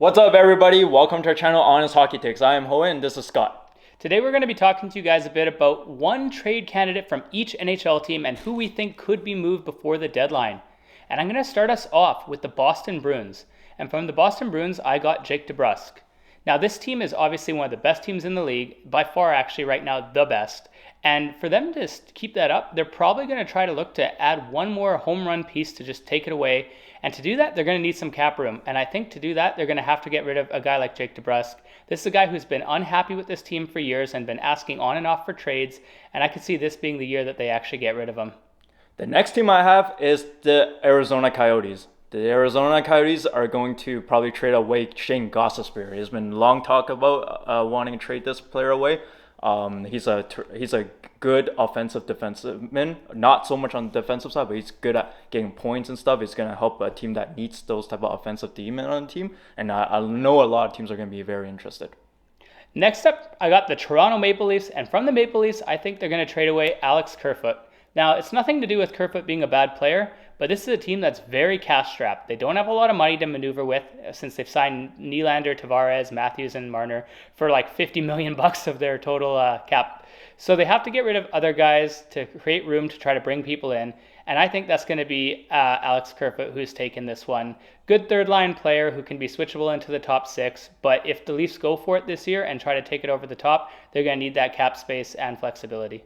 What's up, everybody? Welcome to our channel, Honest Hockey Takes. I am Hoa and this is Scott. Today we're going to be talking to you guys a bit about one trade candidate from each NHL team and who we think could be moved before the deadline. And I'm going to start us off with the Boston Bruins. And from the Boston Bruins, I got Jake DeBrusk. Now, this team is obviously one of the best teams in the league, by far actually right now the best. And for them to keep that up, they're probably going to try to look to add one more home run piece to just take it away. And to do that, they're going to need some cap room. And I think to do that, they're going to have to get rid of a guy like Jake DeBrusk. This is a guy who's been unhappy with this team for years and been asking on and off for trades. And I could see this being the year that they actually get rid of him. The next team I have is the Arizona Coyotes. The Arizona Coyotes are going to probably trade away Shane Gostisbehere. There's been long talk about wanting to trade this player away. He's a good offensive defenseman, not so much on the defensive side, but he's good at getting points and stuff. He's going to help a team that needs those type of offensive demon on the team, and I know a lot of teams are going to be very interested. Next up, I got the Toronto Maple Leafs, and from the Maple Leafs, I think they're going to trade away Alex KERFOOT. Now, it's nothing to do with KERFOOT being a bad player, but this is a team that's very cash-strapped. They don't have a lot of money to maneuver with since they've signed Nylander, Tavares, Matthews, and Marner for like $50 million of their total cap. So they have to get rid of other guys to create room to try to bring people in. And I think that's going to be Alex KERFOOT who's taken this one. Good third-line player who can be switchable into the top six. But if the Leafs go for it this year and try to take it over the top, they're going to need that cap space and flexibility.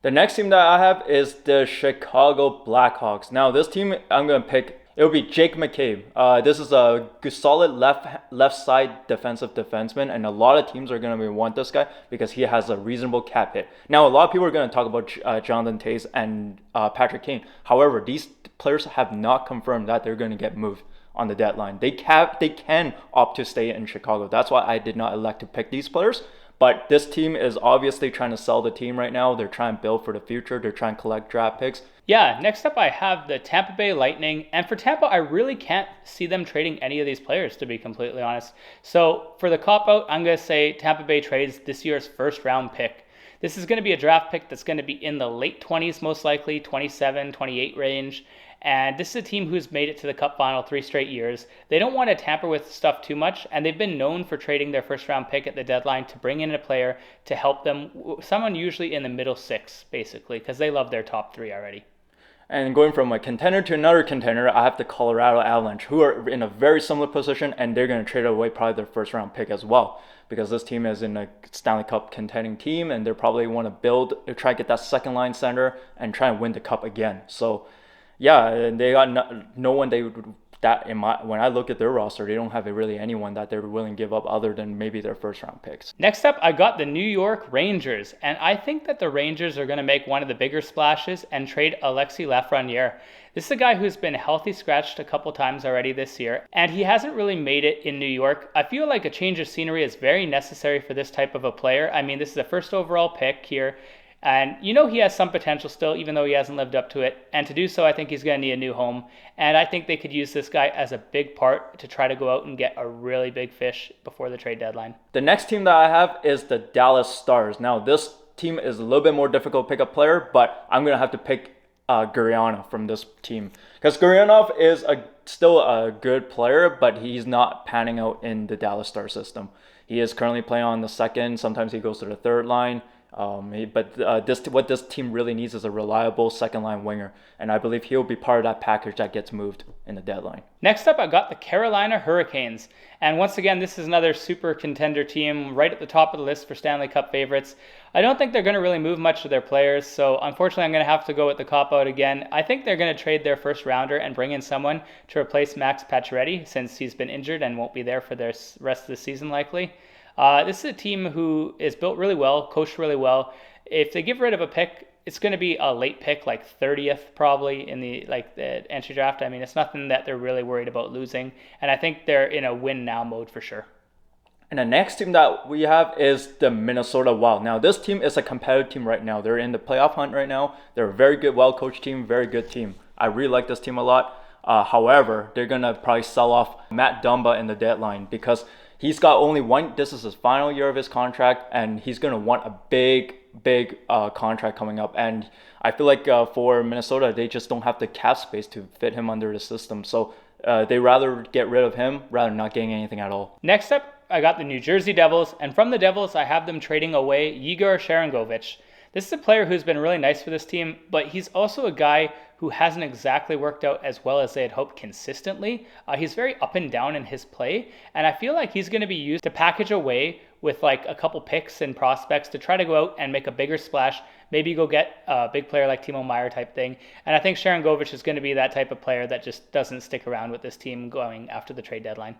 The next team that I have is the Chicago Blackhawks. Now, this team I'm going to pick, it'll be Jake McCabe. This is a solid left side defensive defenseman, and a lot of teams are going to want this guy because he has a reasonable cap hit. Now, a lot of people are going to talk about Jonathan Toews and Patrick Kane. However, these players have not confirmed that they're going to get moved on the deadline. They can opt to stay in Chicago. That's why I did not elect to pick these players. But this team is obviously trying to sell the team right now. They're trying to build for the future. They're trying to collect draft picks. Yeah, next up I have the Tampa Bay Lightning. And for Tampa, I really can't see them trading any of these players, to be completely honest. So for the cop-out, I'm going to say Tampa Bay trades this year's first-round pick. This is going to be a draft pick that's going to be in the late 20s, most likely, 27, 28 range. And this is a team who's made it to the Cup final 3 straight years. They don't want to tamper with stuff too much, and they've been known for trading their first-round pick at the deadline to bring in a player to help them, someone usually in the middle 6, basically, because they love their top 3 already. And going from a contender to another contender, I have the Colorado Avalanche, who are in a very similar position, and they're going to trade away probably their first-round pick as well, because this team is in a Stanley Cup contending team, and they probably want to try to get that second-line center and try and win the Cup again. So, yeah, and they got no one when I look at their roster, they don't have really anyone that they're willing to give up other than maybe their first-round picks. Next up, I got the New York Rangers, and I think that the Rangers are going to make one of the bigger splashes and trade Alexis Lafreniere. This is a guy who's been healthy scratched a couple times already this year, and he hasn't really made it in New York. I feel like a change of scenery is very necessary for this type of a player. I mean, this is the first overall pick here. And you know he has some potential still, even though he hasn't lived up to it. And to do so, I think he's going to need a new home. And I think they could use this guy as a big part to try to go out and get a really big fish before the trade deadline. The next team that I have is the Dallas Stars. Now, this team is a little bit more difficult to pick up player, but I'm going to have to pick Gurianov from this team. Because Gurianov is still a good player, but he's not panning out in the Dallas Star system. He is currently playing on the second. Sometimes he goes to the third line. What this team really needs is a reliable second-line winger, and I believe he'll be part of that package that gets moved in the deadline. Next up, I got the Carolina Hurricanes, and once again, this is another super contender team right at the top of the list for Stanley Cup favorites. I don't think they're going to really move much of their players, so unfortunately, I'm going to have to go with the cop-out again. I think they're going to trade their first-rounder and bring in someone to replace Max Pacioretty since he's been injured and won't be there for the rest of the season likely. This is a team who is built really well, coached really well. If they get rid of a pick, it's going to be a late pick, like 30th probably in the entry draft. I mean, it's nothing that they're really worried about losing, and I think they're in a win now mode for sure. And the next team that we have is the Minnesota Wild. Now, this team is a competitive team right now. They're in the playoff hunt right now. They're a very good, well-coached team, very good team. I really like this team a lot. However, they're going to probably sell off Matt Dumba in the deadline because he's got only this is his final year of his contract, and he's going to want a big contract coming up. And I feel like for Minnesota, they just don't have the cap space to fit him under the system. So they rather get rid of him rather than not getting anything at all. Next up, I got the New Jersey Devils, and from the Devils, I have them trading away Igor SHARANGOVICH. This is a player who's been really nice for this team, but he's also a guy who hasn't exactly worked out as well as they had hoped consistently. He's very up and down in his play, and I feel like he's going to be used to package away with like a couple picks and prospects to try to go out and make a bigger splash, maybe go get a big player like Timo Meier type thing. And I think SHARANGOVICH is going to be that type of player that just doesn't stick around with this team going after the trade deadline.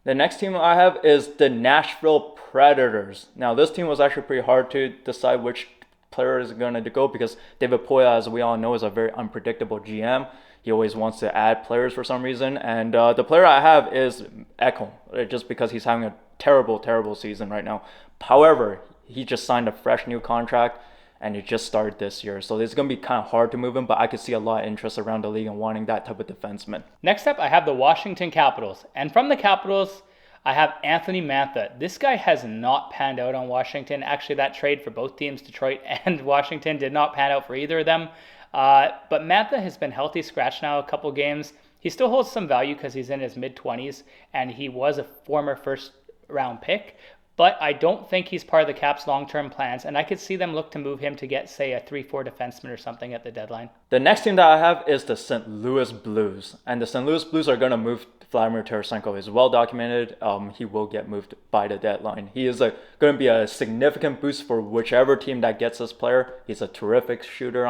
The next team I have is the Nashville Predators. Now, this team was actually pretty hard to decide which player is going to go because David Poile, as we all know, is a very unpredictable GM. He always wants to add players for some reason. And the player I have is Ekholm, just because he's having a terrible season right now. However, he just signed a fresh new contract and it just started this year. So it's going to be kind of hard to move him, but I could see a lot of interest around the league and wanting that type of defenseman. Next up, I have the Washington Capitals. And from the Capitals, I have Anthony Mantha. This guy has not panned out on Washington. Actually, that trade for both teams, Detroit and Washington, did not pan out for either of them. But Mantha has been healthy scratch now a couple games. He still holds some value because he's in his mid-20s, and he was a former first-round pick. But I don't think he's part of the Caps' long-term plans, and I could see them look to move him to get, say, a 3-4 defenseman or something at the deadline. The next team that I have is the St. Louis Blues. And the St. Louis Blues are going to move Vladimir Tarasenko. It's well documented. He will get moved by the deadline. He is going to be a significant boost for whichever team that gets this player. He's a terrific shooter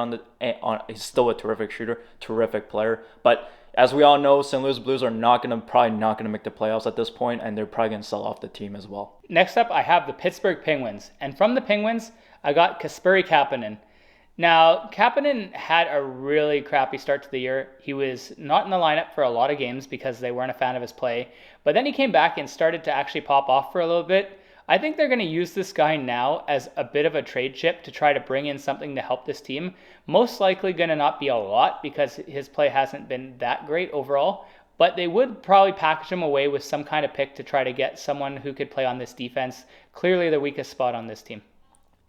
he's still a terrific shooter, terrific player. But as we all know, St. Louis Blues are probably not going to make the playoffs at this point, and they're probably going to sell off the team as well. Next up, I have the Pittsburgh Penguins. And from the Penguins, I got Kasperi Kapanen. Now, Kapanen had a really crappy start to the year. He was not in the lineup for a lot of games because they weren't a fan of his play. But then he came back and started to actually pop off for a little bit. I think they're going to use this guy now as a bit of a trade chip to try to bring in something to help this team. Most likely going to not be a lot because his play hasn't been that great overall. But they would probably package him away with some kind of pick to try to get someone who could play on this defense. Clearly the weakest spot on this team.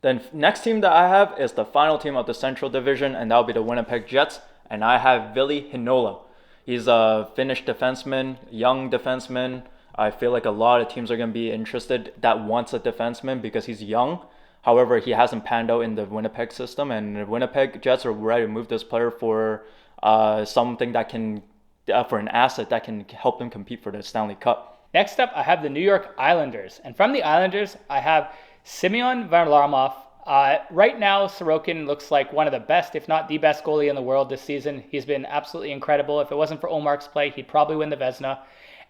The next team that I have is the final team of the Central Division, and that'll be the Winnipeg Jets. And I have Ville Heinola. He's a Finnish defenseman, young defenseman. I feel like a lot of teams are going to be interested that wants a defenseman because he's young. However, he hasn't panned out in the Winnipeg system, and the Winnipeg Jets are ready to move this player for something that can, for an asset that can help them compete for the Stanley Cup. Next up, I have the New York Islanders. And from the Islanders, I have Semyon Varlamov. Right now, Sorokin looks like one of the best, if not the best goalie in the world this season. He's been absolutely incredible. If it wasn't for Omar's play, he'd probably win the Vezina.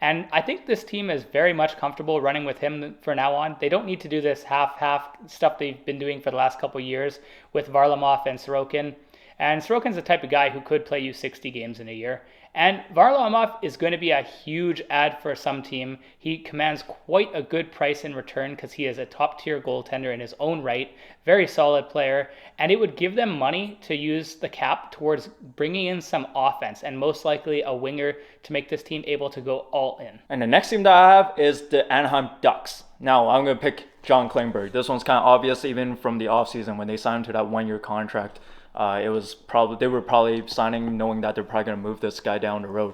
And I think this team is very much comfortable running with him for now on. They don't need to do this half-half stuff they've been doing for the last couple of years with Varlamov and Sorokin. And Sorokin's the type of guy who could play you 60 games in a year. And Varlamov is going to be a huge add for some team. He commands quite a good price in return because he is a top-tier goaltender in his own right. Very solid player. And it would give them money to use the cap towards bringing in some offense and most likely a winger to make this team able to go all in. And the next team that I have is the Anaheim Ducks. Now, I'm going to pick John Klingberg. This one's kind of obvious even from the offseason when they signed him to that one-year contract. They were probably signing knowing that they're probably going to move this guy down the road.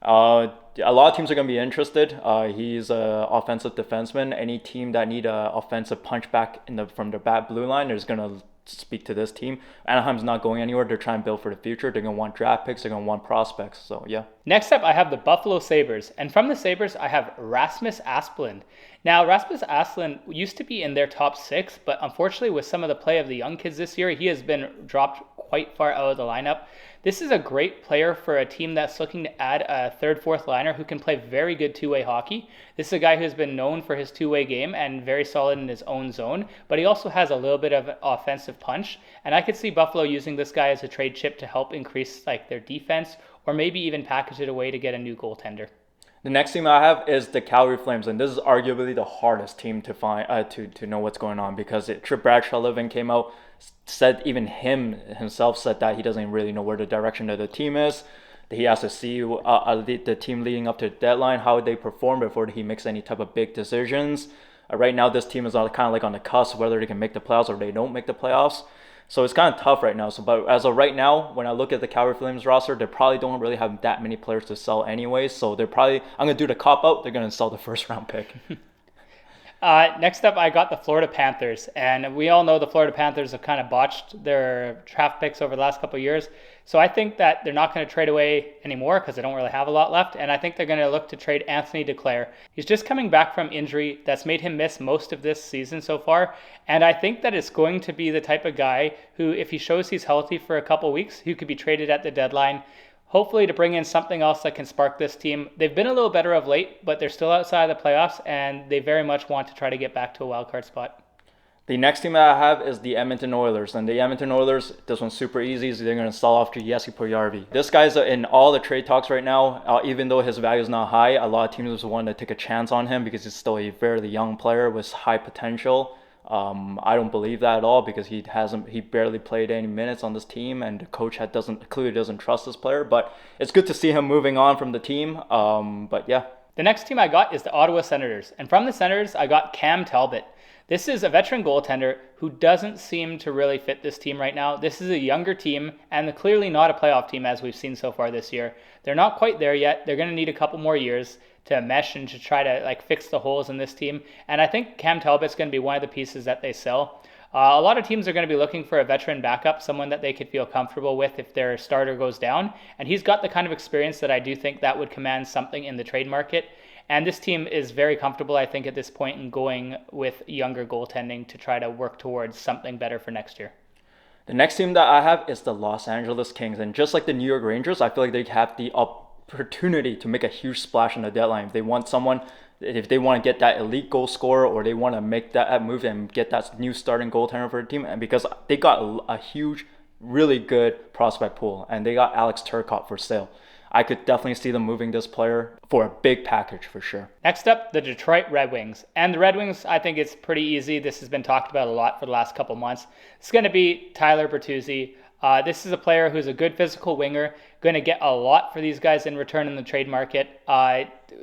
A lot of teams are going to be interested. He's an offensive defenseman. Any team that need an offensive punch back from the back blue line is going to speak to this team. Anaheim's not going anywhere. They're trying to build for the future. They're going to want draft picks. They're going to want prospects. So, yeah. Next up, I have the Buffalo Sabres. And from the Sabres, I have Rasmus Asplund. Now, Rasmus Asplund used to be in their top 6, but unfortunately with some of the play of the young kids this year, he has been dropped quite far out of the lineup. This is a great player for a team that's looking to add a third, fourth liner who can play very good two-way hockey. This is a guy who's been known for his two-way game and very solid in his own zone, but he also has a little bit of an offensive punch. And I could see Buffalo using this guy as a trade chip to help increase their defense, or maybe even package it away to get a new goaltender. The next team I have is the Calgary Flames, and this is arguably the hardest team to find to know what's going on because Trip Bradshaw came out, said even himself said that he doesn't really know where the direction of the team is. He has to see the team leading up to the deadline, how they perform before he makes any type of big decisions. Right now, this team is kind of like on the cusp whether they can make the playoffs or they don't make the playoffs. So it's kind of tough right now. So, but as of right now, when I look at the Calgary Flames roster, they probably don't really have that many players to sell anyway. So they're probably, I'm going to do the cop out. They're going to sell the first round pick. Next up, I got the Florida Panthers. And we all know the Florida Panthers have kind of botched their draft picks over the last couple of years. So I think that they're not going to trade away anymore because they don't really have a lot left. And I think they're going to look to trade Anthony Duclair. He's just coming back from injury that's made him miss most of this season so far. And I think that it's going to be the type of guy who, if he shows he's healthy for a couple weeks, who could be traded at the deadline, hopefully to bring in something else that can spark this team. They've been a little better of late, but they're still outside of the playoffs, and they very much want to try to get back to a wild card spot. The next team that I have is the Edmonton Oilers. And the Edmonton Oilers, this one's super easy. So they're going to sell off to Jesse Puljujarvi. This guy's in all the trade talks right now. Even though his value is not high, a lot of teams want to take a chance on him because he's still a fairly young player with high potential. I don't believe that at all because he barely played any minutes on this team, and the coach clearly doesn't trust this player. But it's good to see him moving on from the team. But yeah. The next team I got is the Ottawa Senators. And from the Senators, I got Cam Talbot. This is a veteran goaltender who doesn't seem to really fit this team right now. This is a younger team and clearly not a playoff team as we've seen so far this year. They're not quite there yet. They're going to need a couple more years to mesh and to try to fix the holes in this team. And I think Cam Talbot's going to be one of the pieces that they sell. A lot of teams are going to be looking for a veteran backup, someone that they could feel comfortable with if their starter goes down. And he's got the kind of experience that I do think that would command something in the trade market. And this team is very comfortable, I think, at this point in going with younger goaltending to try to work towards something better for next year. The next team that I have is the Los Angeles Kings. And just like the New York Rangers, I feel like they have the opportunity to make a huge splash on the deadline. If they want to get that elite goal scorer, or they want to make that move and get that new starting goaltender for the team, and because they got a huge, really good prospect pool, and they got Alex Turcotte for sale. I could definitely see them moving this player for a big package for sure. Next up, the Detroit Red Wings. And the Red Wings, I think it's pretty easy. This has been talked about a lot for the last couple months. It's going to be Tyler Bertuzzi. This is a player who's a good physical winger, going to get a lot for these guys in return in the trade market.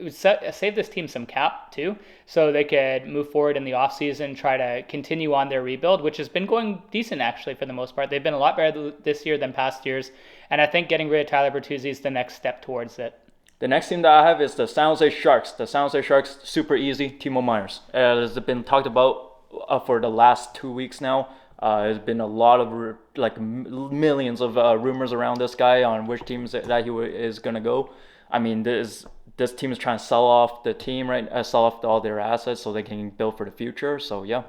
Save this team some cap too, so they could move forward in the offseason, try to continue on their rebuild, which has been going decent actually for the most part. They've been a lot better this year than past years, and I think getting rid of Tyler Bertuzzi is the next step towards it. The next team that I have is the San Jose Sharks. The San Jose Sharks, super easy, Timo Myers. It's been talked about for the last 2 weeks now. There's been a lot of millions of rumors around this guy on which teams that he is going to go. I mean, this team is trying to sell off the team, right? Sell off all their assets so they can build for the future. So, yeah.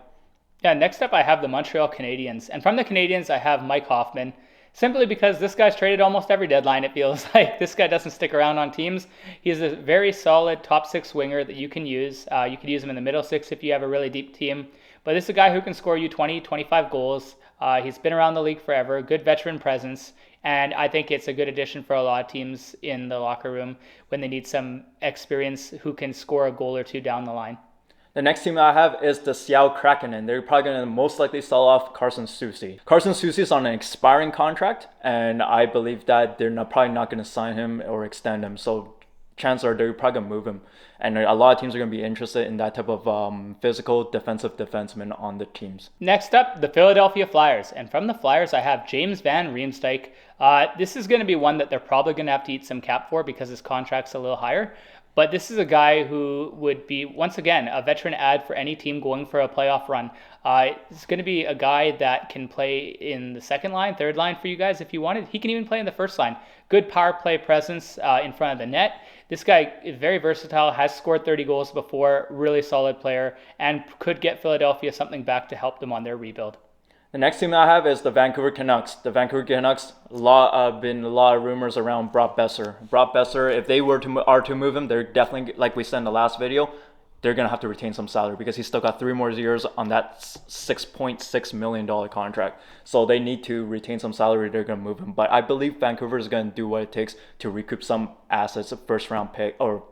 Yeah, next up I have the Montreal Canadiens. And from the Canadiens, I have Mike Hoffman. Simply because this guy's traded almost every deadline, it feels like. This guy doesn't stick around on teams. He's a very solid top six winger that you can use. You could use him in the middle six if you have a really deep team. But this is a guy who can score you 20, 25 goals. He's been around the league forever, good veteran presence. And I think it's a good addition for a lot of teams in the locker room when they need some experience who can score a goal or two down the line. The next team I have is the Seattle Kraken, and they're probably going to most likely sell off Carson Soucy. Carson Soucy is on an expiring contract, and I believe that they're probably not going to sign him or extend him. So chances are they're probably going to move him. And a lot of teams are going to be interested in that type of physical defensive defenseman on the teams. Next up, the Philadelphia Flyers. And from the Flyers, I have James Van Riemsdyk. This is going to be one that they're probably going to have to eat some cap for because his contract's a little higher. But this is a guy who would be, once again, a veteran ad for any team going for a playoff run. It's going to be a guy that can play in the second line, third line for you guys if you wanted. He can even play in the first line. Good power play presence in front of the net. This guy is very versatile, has scored 30 goals before, really solid player, and could get Philadelphia something back to help them on their rebuild. The next team I have is the Vancouver Canucks. The Vancouver Canucks, been a lot of rumors around Brock Besser. Brock Besser, if they are to move him, they're definitely, like we said in the last video, they're going to have to retain some salary because he's still got 3 more years on that $6.6 million contract. So they need to retain some salary. They're going to move him. But I believe Vancouver is going to do what it takes to recoup some assets, a first-round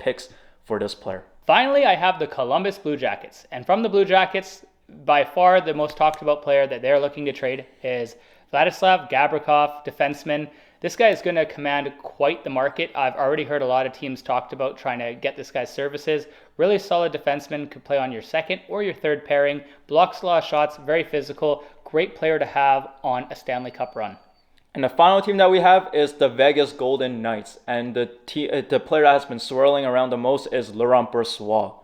picks for this player. Finally, I have the Columbus Blue Jackets. And from the Blue Jackets, by far the most talked about player that they're looking to trade is Vladislav Gavrikov, defenseman. This guy is going to command quite the market. I've already heard a lot of teams talked about trying to get this guy's services. Really solid defenseman, could play on your second or your third pairing. Blocks a lot of shots, very physical, great player to have on a Stanley Cup run. And the final team that we have is the Vegas Golden Knights. And the player that has been swirling around the most is Laurent Brossoit.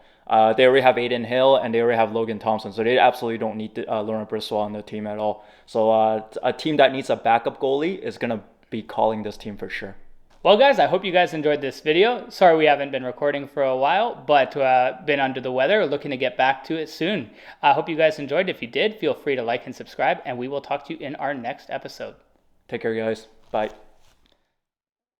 They already have Aiden Hill and they already have Logan Thompson. So they absolutely don't need Laurent Brossoit on the team at all. So a team that needs a backup goalie is going to be calling this team for sure. Well, guys, I hope you guys enjoyed this video. Sorry we haven't been recording for a while, but been under the weather. Looking to get back to it soon. I hope you guys enjoyed. If you did, feel free to like and subscribe, and we will talk to you in our next episode. Take care, guys. Bye.